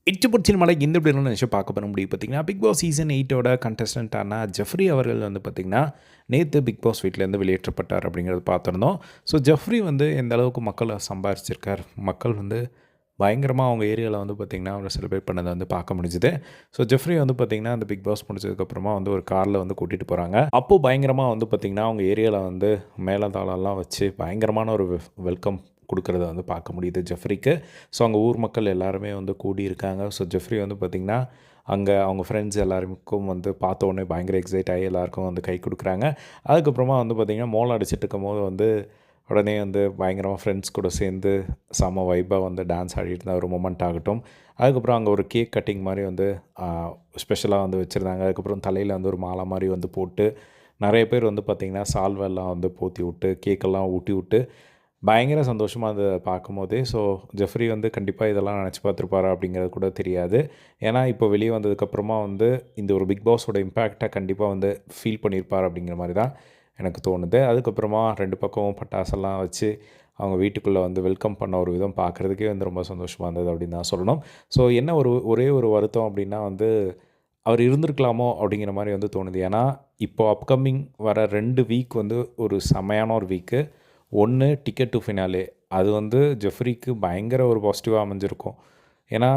இட்டு பிடிச்சின மலை இந்த இப்படி நினச்சி பார்க்க பண்ண முடியும் பார்த்தீங்கன்னா, பிக் பாஸ் சீசன் 8ஓட கண்டஸ்டன்ட்டான ஜெஃப்ரி அவர்கள் வந்து பார்த்திங்கன்னா, நேற்று பிக் பாஸ் வீட்டிலேருந்து வெளியேற்றப்பட்டார் அப்படிங்கிறத பார்த்துருந்தோம். ஸோ ஜெஃப்ரி வந்து எந்த அளவுக்கு மக்களை சம்பாரிச்சிருக்கார், மக்கள் வந்து பயங்கரமாக அவங்க ஏரியாவில் வந்து பார்த்திங்கன்னா அவரை செலிப்ரேட் பண்ணதை வந்து பார்க்க முடிஞ்சுது. ஸோ ஜெஃப்ரி வந்து பார்த்திங்கன்னா அந்த பிக் பாஸ் முடிச்சதுக்கப்புறமா வந்து ஒரு காரில் வந்து கூட்டிகிட்டு போகிறாங்க. அப்போது பயங்கரமாக வந்து பார்த்திங்கன்னா அவங்க ஏரியாவில் வந்து மேளதாளம்லாம் வச்சு பயங்கரமான ஒரு வெல்கம் கொடுக்குறத வந்து பார்க்க முடியுது ஜெஃப்ரிக்கு. ஸோ அங்கே ஊர் மக்கள் எல்லாருமே வந்து கூடியிருக்காங்க. ஸோ ஜெஃப்ரி வந்து பார்த்திங்கன்னா அங்கே அவங்க ஃப்ரெண்ட்ஸ் எல்லாருக்கும் வந்து பார்த்த உடனே பயங்கர எக்ஸைட் ஆகி எல்லாருக்கும் வந்து கை கொடுக்குறாங்க. அதுக்கப்புறமா வந்து பார்த்திங்கன்னா மோளம் அடிச்சிட்டு இருக்கும்போது வந்து உடனே வந்து பயங்கரமாக ஃப்ரெண்ட்ஸ் கூட சேர்ந்து செம்ம வைப்பாக வந்து டான்ஸ் ஆடிட்டு இருந்த ஒரு மொமெண்ட் ஆகட்டும். அதுக்கப்புறம் அங்கே ஒரு கேக் கட்டிங் மாதிரி வந்து ஸ்பெஷலாக வந்து வச்சுருந்தாங்க. அதுக்கப்புறம் தலையில் வந்து ஒரு மாலை மாதிரி வந்து போட்டு நிறைய பேர் வந்து பார்த்திங்கன்னா சால்வெல்லாம் வந்து போற்றி விட்டு கேக்கெல்லாம் ஊட்டி விட்டு பயங்கர சந்தோஷமாக அதை பார்க்கும்போதே. ஸோ ஜெஃப்ரி வந்து கண்டிப்பாக இதெல்லாம் நினச்சி பார்த்துருப்பாரா அப்படிங்கிறது கூட தெரியாது. ஏன்னா இப்போ வெளியே வந்ததுக்கப்புறமா வந்து இந்த ஒரு பிக் பாஸோட இம்பேக்டை கண்டிப்பாக வந்து ஃபீல் பண்ணியிருப்பார் அப்படிங்கிற மாதிரி தான் எனக்கு தோணுது. அதுக்கப்புறமா 2 பக்கமும் பட்டாசெல்லாம் வச்சு அவங்க வீட்டுக்குள்ளே வந்து வெல்கம் பண்ண ஒரு விதம் பார்க்குறதுக்கே வந்து ரொம்ப சந்தோஷமாக இருந்தது அப்படின்னு தான் சொல்லணும். ஸோ என்ன ஒரே ஒரு வருத்தம் அப்படின்னா வந்து அவர் இருந்திருக்கலாமோ அப்படிங்கிற மாதிரி வந்து தோணுது. ஏன்னா இப்போ அப்கமிங் வர 2 வீக் வந்து ஒரு செமையான ஒரு வீக்கு. ஒன்று டிக்கெட் டு ஃபினாலே. அது வந்து ஜெஃப்ரிக்கு பயங்கர ஒரு பாசிட்டிவாக அமைஞ்சிருக்கும். ஏன்னா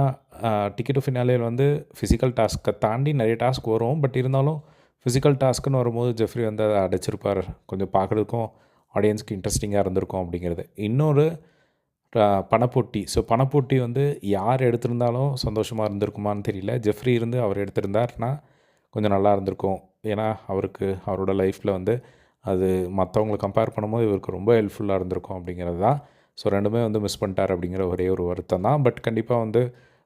டிக்கெட் டு ஃபினாலேல வந்து ஃபிசிக்கல் டாஸ்க்கை தாண்டி நிறைய டாஸ்க் வரும். பட் இருந்தாலும் ஃபிசிக்கல் டாஸ்க்குன்னு வரும்போது ஜெஃப்ரி வந்து அதை அடைச்சிருப்பார். கொஞ்சம் பார்க்குறதுக்கும் ஆடியன்ஸ்க்கு இன்ட்ரெஸ்டிங்காக இருந்திருக்கும் அப்படிங்கிறது. இன்னொரு பணப்போட்டி. ஸோ பணப்போட்டி வந்து யார் எடுத்திருந்தாலும் சந்தோஷமாக இருந்திருக்குமான்னு தெரியல. ஜெஃப்ரி இருந்து அவர் எடுத்திருந்தார்னா கொஞ்சம் நல்லா இருந்திருக்கும். ஏன்னா அவருக்கு அவரோட லைஃப்பில் வந்து அது மற்றவங்கள கம்பேர் பண்ணும்போது இவருக்கு ரொம்ப ஹெல்ப்ஃபுல்லாக இருந்திருக்கும் அப்படிங்கிறது தான். ஸோ 2மே வந்து மிஸ் பண்ணிட்டார் அப்படிங்கிற ஒரே ஒரு வருத்தம் தான். பட் கண்டிப்பாக வந்து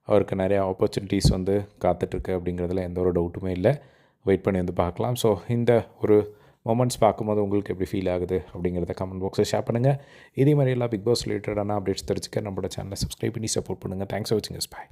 அவருக்கு நிறையா ஆப்பர்ச்சுனிட்டிஸ் வந்து காத்துட்ருக்கு அப்படிங்கிறதுல எந்த ஒரு டவுட்டுமே இல்லை. வெயிட் பண்ணி வந்து பார்க்கலாம். ஸோ இந்த ஒரு மொமெண்ட்ஸ் பார்க்கும்போது உங்களுக்கு எப்படி ஃபீல் ஆகுது அப்படிங்கிறத கமெண்ட் பாக்ஸில் ஷேர் பண்ணுங்கள். இதே மாதிரி எல்லாம் பிக் பாஸ் ரிலேட்டடான அப்டேட்ஸ் தெரிஞ்சுக்க நம்மளோட சேனலை சப்ஸ்கிரைப் பண்ணி சப்போர்ட் பண்ணுங்கள். தேங்க்ஸ் ஃபார் வாட்சிங். பை.